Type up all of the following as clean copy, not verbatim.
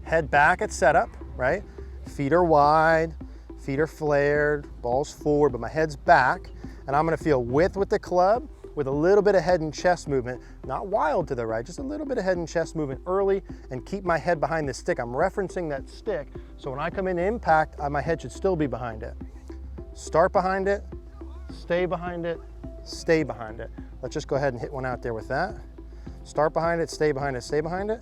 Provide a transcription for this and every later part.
Head back at setup, right? Feet are wide, feet are flared, ball's forward, but my head's back. And I'm gonna feel width with the club with a little bit of head and chest movement, not wild to the right, just a little bit of head and chest movement early, and keep my head behind the stick. I'm referencing that stick, so when I come into impact, my head should still be behind it. Start behind it, stay behind it, stay behind it. Let's just go ahead and hit one out there with that. Start behind it, stay behind it, stay behind it.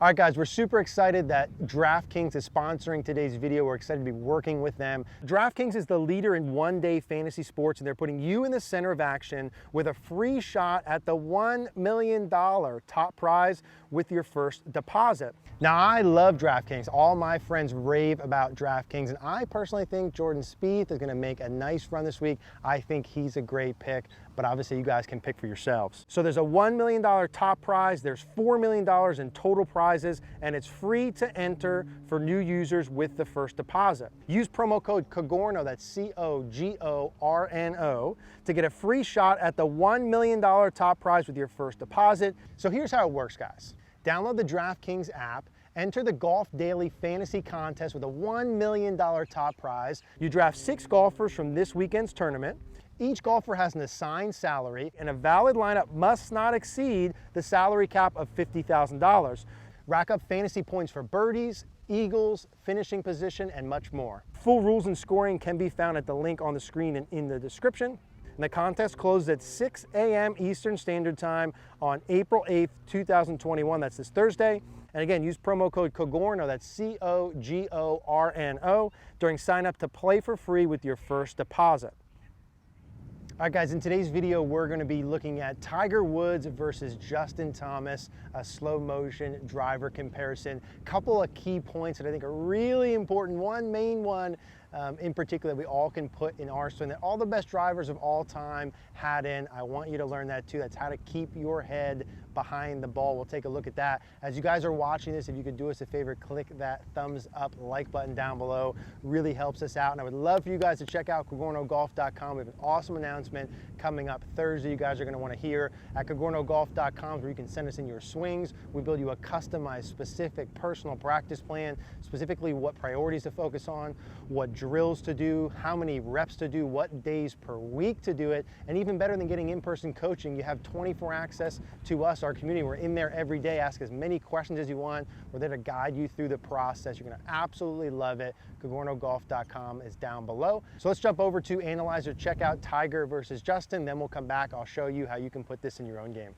All right, guys, we're super excited that DraftKings is sponsoring today's video. We're excited to be working with them. DraftKings is the leader in one-day fantasy sports, and they're putting you in the center of action with a free shot at the $1 million top prize with your first deposit. Now, I love DraftKings. All my friends rave about DraftKings, and I personally think Jordan Spieth is going to make a nice run this week. I think he's a great pick, but obviously you guys can pick for yourselves. So there's a $1 million top prize, there's $4 million in total prizes, and it's free to enter for new users with the first deposit. Use promo code Cogorno, that's C-O-G-O-R-N-O, to get a free shot at the $1 million top prize with your first deposit. So here's how it works, guys. Download the DraftKings app, enter the Golf Daily Fantasy Contest with a $1 million top prize. You draft 6 golfers from this weekend's tournament. Each golfer has an assigned salary, and a valid lineup must not exceed the salary cap of $50,000. Rack up fantasy points for birdies, eagles, finishing position, and much more. Full rules and scoring can be found at the link on the screen and in the description. And the contest closes at 6 a.m. Eastern Standard Time on April 8th, 2021. That's this Thursday. And again, use promo code Cogorno, that's C-O-G-O-R-N-O, during sign up to play for free with your first deposit. All right, guys, in today's video, we're going to be looking at Tiger Woods versus Justin Thomas, a slow motion driver comparison. Couple of key points that I think are really important. One main one in particular we all can put in our swing that all the best drivers of all time had in. I want you to learn that too. That's how to keep your head behind the ball. We'll take a look at that. As you guys are watching this, if you could do us a favor, click that thumbs up like button down below. Really helps us out. And I would love for you guys to check out CogornoGolf.com. We have an awesome announcement coming up Thursday. You guys are going to want to hear at CogornoGolf.com, where you can send us in your swings. We build you a customized, specific personal practice plan, specifically what priorities to focus on, what drills to do, how many reps to do, what days per week to do it, and even better than getting in-person coaching, you have 24 access to us, our community. We're in there every day. Ask as many questions as you want. We're there to guide you through the process. You're going to absolutely love it. CogornoGolf.com is down below. So let's jump over to Analyzer, check out Tiger versus Justin, then we'll come back. I'll show you how you can put this in your own game.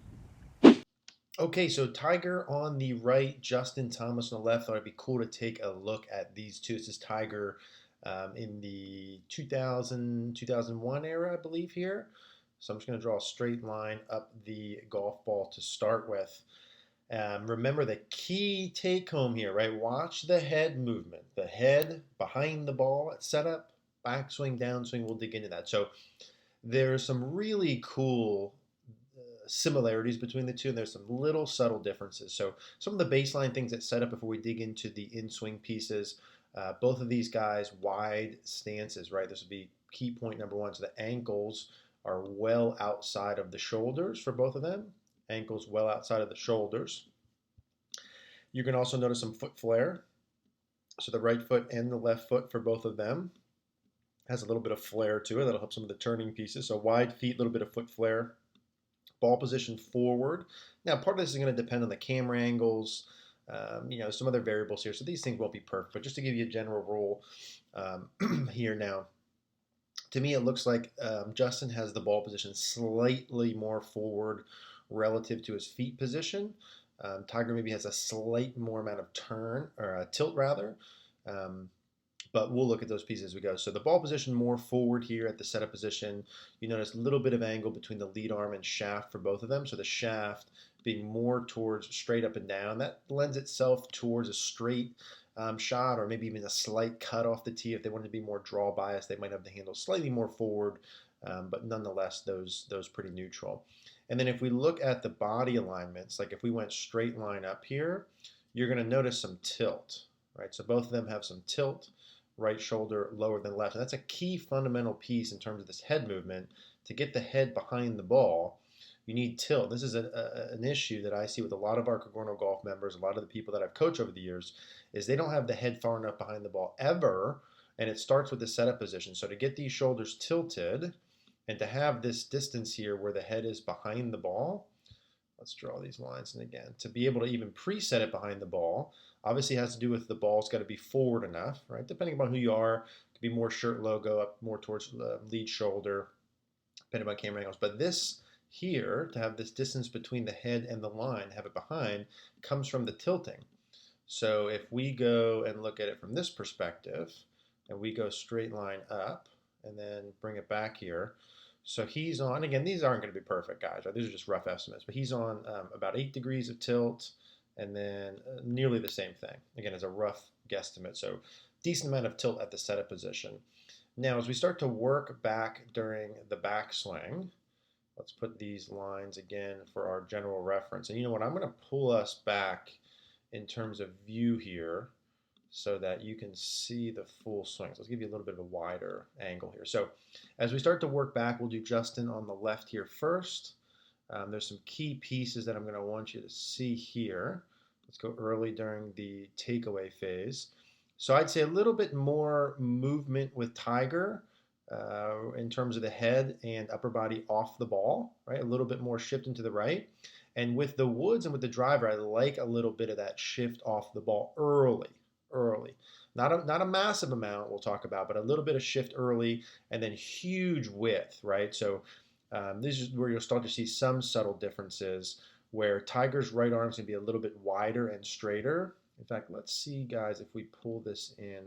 Okay, so Tiger on the right, Justin Thomas on the left. Thought it'd be cool to take a look at these two. This is Tiger in the 2001 era, I believe here. So I'm just going to draw a straight line up the golf ball to start with. Remember the key take home here, right? Watch the head movement. The head behind the ball at setup, backswing, downswing. We'll dig into that. So there's some really cool similarities between the two, and there's some little subtle differences. So some of the baseline things that set up before we dig into the in-swing pieces, both of these guys, wide stances, right? This would be key point number one. So the ankles are well outside of the shoulders for both of them. Ankles well outside of the shoulders. You can also notice some foot flare. So the right foot and the left foot for both of them has a little bit of flare to it. That'll help some of the turning pieces. So wide feet, a little bit of foot flare. Ball position forward. Now, part of this is going to depend on the camera angles, some other variables here. So these things won't be perfect, but just to give you a general rule here now, to me, it looks like Justin has the ball position slightly more forward relative to his feet position. Tiger maybe has a slight more amount of turn, or tilt rather, but we'll look at those pieces as we go. So the ball position more forward here at the setup position. You notice a little bit of angle between the lead arm and shaft for both of them. So the shaft being more towards straight up and down. That lends itself towards a straight shot, or maybe even a slight cut off the tee. If they wanted to be more draw biased, they might have the handle slightly more forward, but nonetheless, those pretty neutral. And then if we look at the body alignments, like if we went straight line up here, you're going to notice some tilt, right? So both of them have some tilt, right shoulder lower than left. And that's a key fundamental piece in terms of this head movement to get the head behind the ball. you need tilt. This is an issue that I see with a lot of our Cogorno Golf members, a lot of the people that I've coached over the years, is they don't have the head far enough behind the ball ever, and it starts with the setup position. So to get these shoulders tilted and to have this distance here where the head is behind the ball, let's draw these lines. And again, to be able to even preset it behind the ball, obviously has to do with the ball's got to be forward enough, right? Depending upon who you are, it could be more shirt logo up more towards the lead shoulder, depending on camera angles. But this here, to have this distance between the head and the line, have it behind, comes from the tilting. So if we go and look at it from this perspective, and we go straight line up, and then bring it back here, so he's on, again, these aren't going to be perfect, guys, right? These are just rough estimates, but he's on about 8 degrees of tilt, and then nearly the same thing, again, as a rough guesstimate. So decent amount of tilt at the setup position. Now, as we start to work back during the backswing, let's put these lines again for our general reference. And you know what? I'm going to pull us back in terms of view here so that you can see the full swing. So let's give you a little bit of a wider angle here. So as we start to work back, we'll do Justin on the left here first. There's some key pieces that I'm going to want you to see here. Let's go early during the takeaway phase. So I'd say a little bit more movement with Tiger in terms of the head and upper body off the ball, right? A little bit more shifting to the right. And with the Woods and with the driver, I like a little bit of that shift off the ball early. Not a massive amount we'll talk about, but a little bit of shift early and then huge width, right? So this is where you'll start to see some subtle differences where Tiger's right arm is going to be a little bit wider and straighter. In fact, let's see, guys, if we pull this in,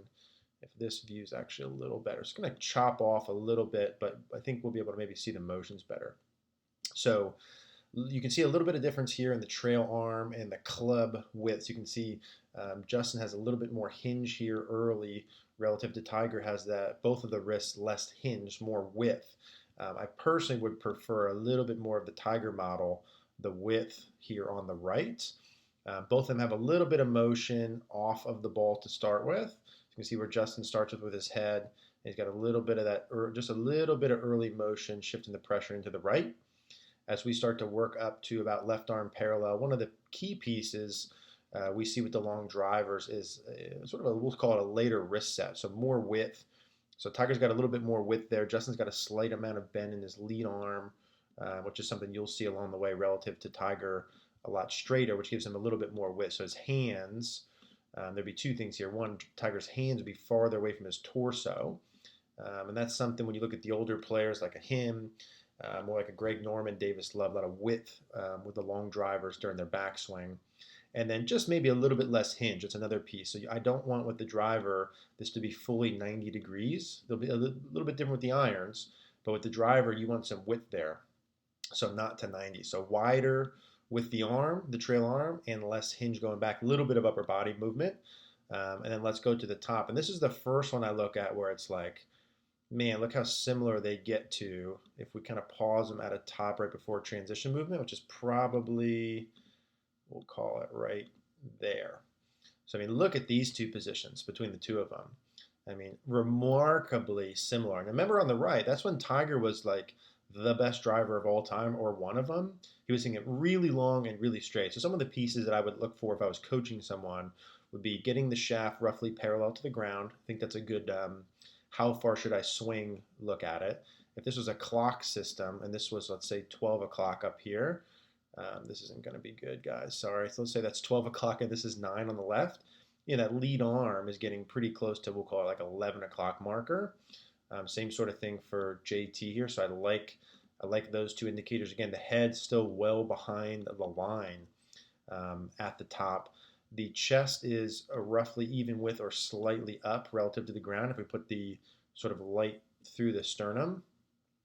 if this view is actually a little better. It's going to chop off a little bit, but I think we'll be able to maybe see the motions better. So you can see a little bit of difference here in the trail arm and the club width. So you can see Justin has a little bit more hinge here early relative to Tiger has that both of the wrists less hinge, more width. I personally would prefer a little bit more of the Tiger model, the width here on the right. Both of them have a little bit of motion off of the ball to start with. You can see where Justin starts with his head. He's got a little bit of that, just a little bit of early motion shifting the pressure into the right. As we start to work up to about left arm parallel, one of the key pieces we see with the long drivers is sort of we'll call it a later wrist set, so more width. So Tiger's got a little bit more width there. Justin's got a slight amount of bend in his lead arm, which is something you'll see along the way relative to Tiger, a lot straighter, which gives him a little bit more width. So his hands, there'd be two things here. One, Tiger's hands would be farther away from his torso, and that's something when you look at the older players like a him, more like a Greg Norman, Davis Love, a lot of width with the long drivers during their backswing. And then just maybe a little bit less hinge. It's another piece. So I don't want with the driver this to be fully 90 degrees. They'll be a little bit different with the irons, but with the driver you want some width there. So not to 90. So wider with the arm, the trail arm, and less hinge going back. A little bit of upper body movement. And then let's go to the top. And this is the first one I look at where it's like, man, look how similar they get to if we kind of pause them at a top right before transition movement, which is probably, we'll call it right there. So, I mean, look at these two positions between the two of them. I mean, remarkably similar. And remember on the right, that's when Tiger was like the best driver of all time or one of them. He was hitting it really long and really straight. So some of the pieces that I would look for if I was coaching someone would be getting the shaft roughly parallel to the ground. I think that's a good how far should I swing look at it. If this was a clock system and this was, let's say, 12 o'clock up here, this isn't going to be good, guys. Sorry. So let's say that's 12 o'clock and this is 9 on the left. You know, that lead arm is getting pretty close to, we'll call it like 11 o'clock marker. Same sort of thing for JT here. So I like those two indicators. Again, the head still well behind the line at the top. The chest is roughly even with or slightly up relative to the ground if we put the sort of light through the sternum.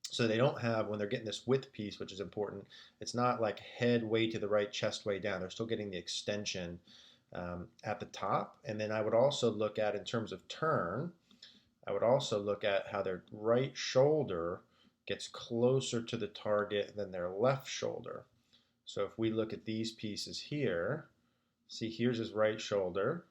So they don't have, when they're getting this width piece, which is important, it's not like head way to the right, chest way down. They're still getting the extension at the top. And then I would also look at, in terms of turn, I would also look at how their right shoulder gets closer to the target than their left shoulder. So if we look at these pieces here, see, here's his right shoulder,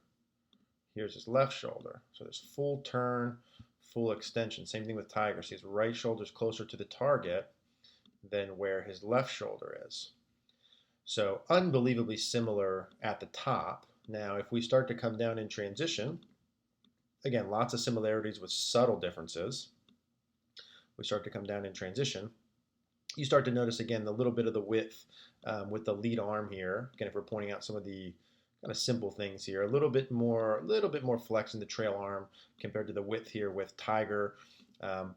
here's his left shoulder. So there's full turn, full extension. Same thing with Tiger. See, his right shoulder's closer to the target, than where his left shoulder is. So unbelievably similar at the top. Now, if we start to come down in transition, again, lots of similarities with subtle differences. We start to come down in transition. You start to notice, again, the little bit of the width with the lead arm here. Again, if we're pointing out some of the kind of simple things here, a little bit more flex in the trail arm compared to the width here with Tiger.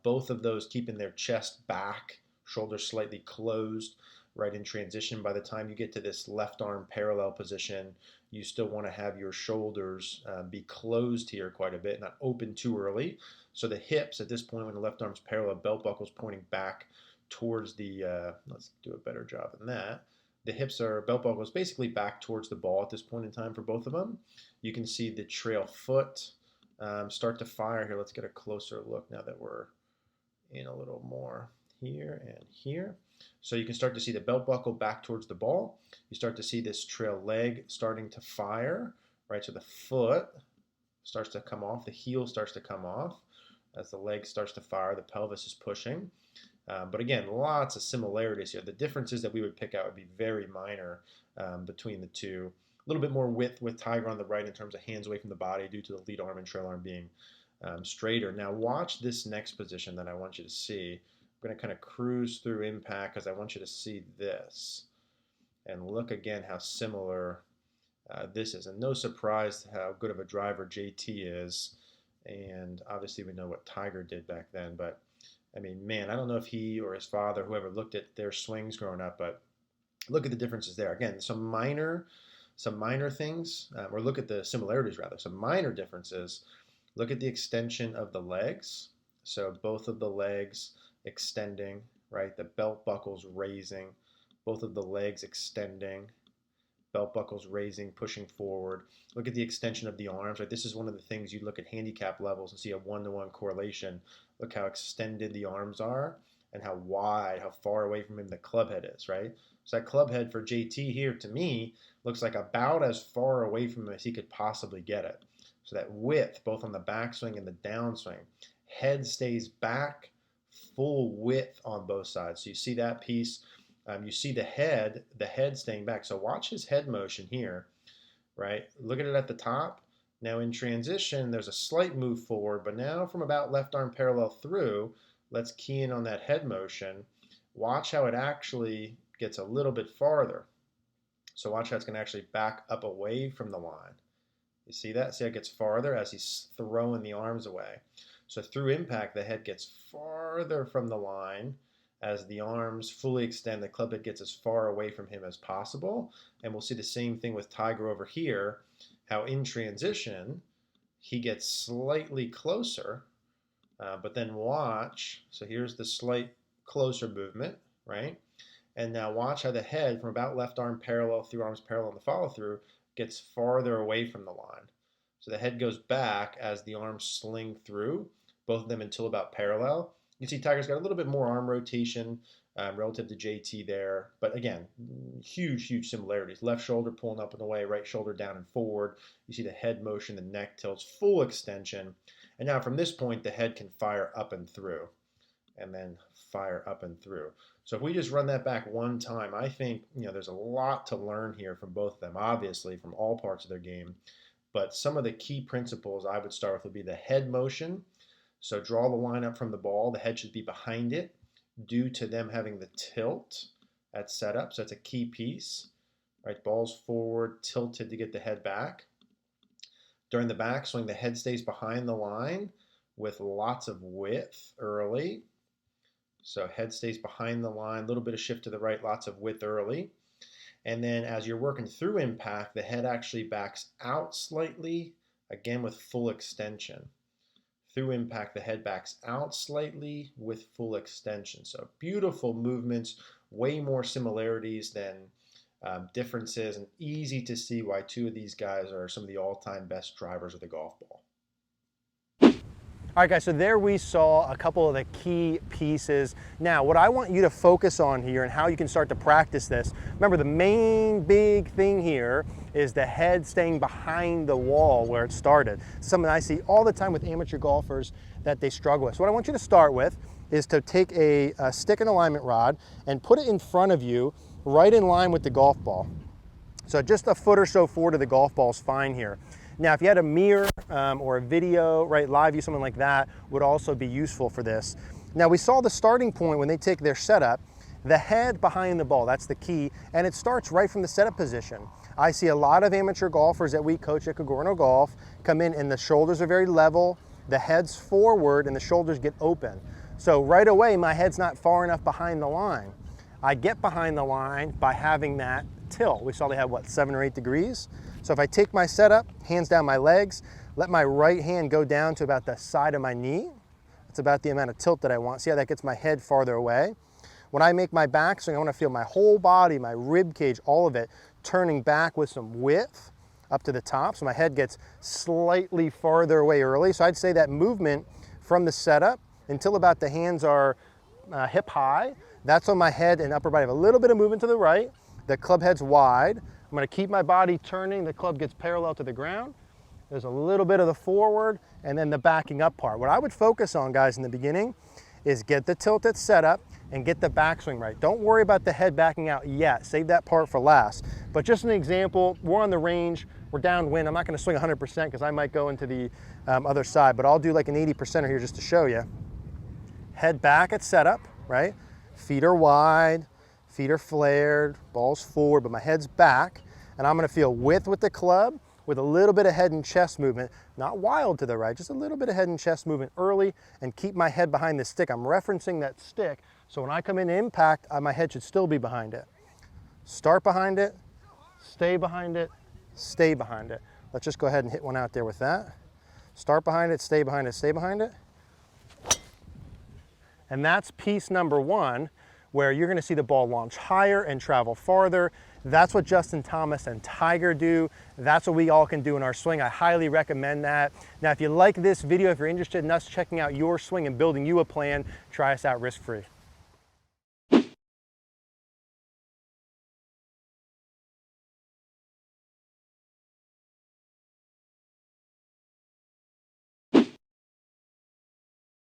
Both of those keeping their chest back, shoulders slightly closed, right in transition. By the time you get to this left arm parallel position, you still want to have your shoulders be closed here quite a bit, not open too early. So the hips at this point, when the left arm's parallel, belt buckle's pointing back towards the, let's do a better job than that. The hips are, belt buckle is basically back towards the ball at this point in time for both of them. You can see the trail foot start to fire here. Let's get a closer look now that we're in a little more here and here. So you can start to see the belt buckle back towards the ball. You start to see this trail leg starting to fire, right? So the foot starts to come off, the heel starts to come off. As the leg starts to fire, the pelvis is pushing. But again, lots of similarities here. The differences that we would pick out would be very minor between the two. A little bit more width with Tiger on the right in terms of hands away from the body due to the lead arm and trail arm being straighter. Now watch this next position that I want you to see. I'm going to kind of cruise through impact because I want you to see this. And look again how similar this is. And no surprise how good of a driver JT is. And obviously we know what Tiger did back then. But I mean, man, I don't know if he or his father, whoever, looked at their swings growing up, but look at the differences there. Again, some minor things, or look at the similarities rather, some minor differences. Look at the extension of the legs. So both of the legs extending, right? The belt buckles raising, both of the legs extending, belt buckles raising, pushing forward. Look at the extension of the arms, right? This is one of the things you look at handicap levels and see a one-to-one correlation. Look how extended the arms are and how wide, how far away from him the club head is, right? So that club head for JT here, to me, looks like about as far away from him as he could possibly get it. So that width, both on the backswing and the downswing. Head stays back, full width on both sides. So you see that piece. You see the head staying back. So watch his head motion here, right? Look at it at the top. Now in transition, there's a slight move forward, but now from about left arm parallel through, let's key in on that head motion. Watch how it actually gets a little bit farther. So watch how it's going to actually back up away from the line. You see that? See how it gets farther as he's throwing the arms away. So through impact, the head gets farther from the line. As the arms fully extend, the club head gets as far away from him as possible. And we'll see the same thing with Tiger over here, how in transition, he gets slightly closer, but then watch. So here's the slight closer movement, right? And now watch how the head from about left arm parallel through arms parallel in the follow through gets farther away from the line. So the head goes back as the arms sling through, both of them until about parallel. You see Tiger's got a little bit more arm rotation relative to JT there. But again, huge similarities. Left shoulder pulling up and away, right shoulder down and forward. You see the head motion, the neck tilts, full extension. And now from this point, the head can fire up and through, and then fire up and through. So if we just run that back one time, I think there's a lot to learn here from both of them, obviously from all parts of their game. But some of the key principles I would start with would be the head motion. So draw the line up from the ball. The head should be behind it due to them having the tilt at setup. So that's a key piece. Right, ball's forward, tilted to get the head back. During the backswing, the head stays behind the line with lots of width early. So head stays behind the line, a little bit of shift to the right, lots of width early. And then as you're working through impact, the head actually backs out slightly, again with full extension. Through impact, the head backs out slightly with full extension. So beautiful movements, way more similarities than differences, and easy to see why two of these guys are some of the all-time best drivers of the golf ball. All right, guys, so there we saw a couple of the key pieces. Now, what I want you to focus on here and how you can start to practice this, remember the main big thing here is the head staying behind the wall where it started. Something I see all the time with amateur golfers that they struggle with. So what I want you to start with is to take a stick and alignment rod and put it in front of you, right in line with the golf ball. So just a foot or so forward of the golf ball is fine here. Now, if you had a mirror or a video, right, live view, something like that would also be useful for this. Now, we saw the starting point when they take their setup, the head behind the ball, that's the key, and it starts right from the setup position. I see a lot of amateur golfers that we coach at Cogorno Golf come in and the shoulders are very level, the head's forward and the shoulders get open. So right away, my head's not far enough behind the line. I get behind the line by having that tilt. We saw they had, what, 7 or 8 degrees? So if I take my setup, hands down my legs, let my right hand go down to about the side of my knee. That's about the amount of tilt that I want. See how that gets my head farther away? When I make my backswing, I want to feel my whole body, my rib cage, all of it, turning back with some width up to the top. So my head gets slightly farther away early. So I'd say that movement from the setup until about the hands are hip high, that's when my head and upper body have a little bit of movement to the right. The club head's wide. I'm going to keep my body turning. The club gets parallel to the ground. There's a little bit of the forward and then the backing up part. What I would focus on, guys, in the beginning is get the tilt at setup and get the backswing right. Don't worry about the head backing out yet. Save that part for last. But just an example, we're on the range, we're downwind. I'm not going to swing 100% because I might go into the other side, but I'll do like an 80% here just to show you. Head back at setup, right? Feet are wide, feet are flared, ball's forward, but my head's back, and I'm going to feel width with the club with a little bit of head and chest movement, not wild to the right, just a little bit of head and chest movement early, and keep my head behind the stick. I'm referencing that stick, so when I come in to impact, my head should still be behind it. Start behind it, stay behind it, stay behind it. Let's just go ahead and hit one out there with that. Start behind it, stay behind it, stay behind it. And that's piece number 1, where you're gonna see the ball launch higher and travel farther. That's what Justin Thomas and Tiger do. That's what we all can do in our swing. I highly recommend that. Now, if you like this video, if you're interested in us checking out your swing and building you a plan, try us out risk-free.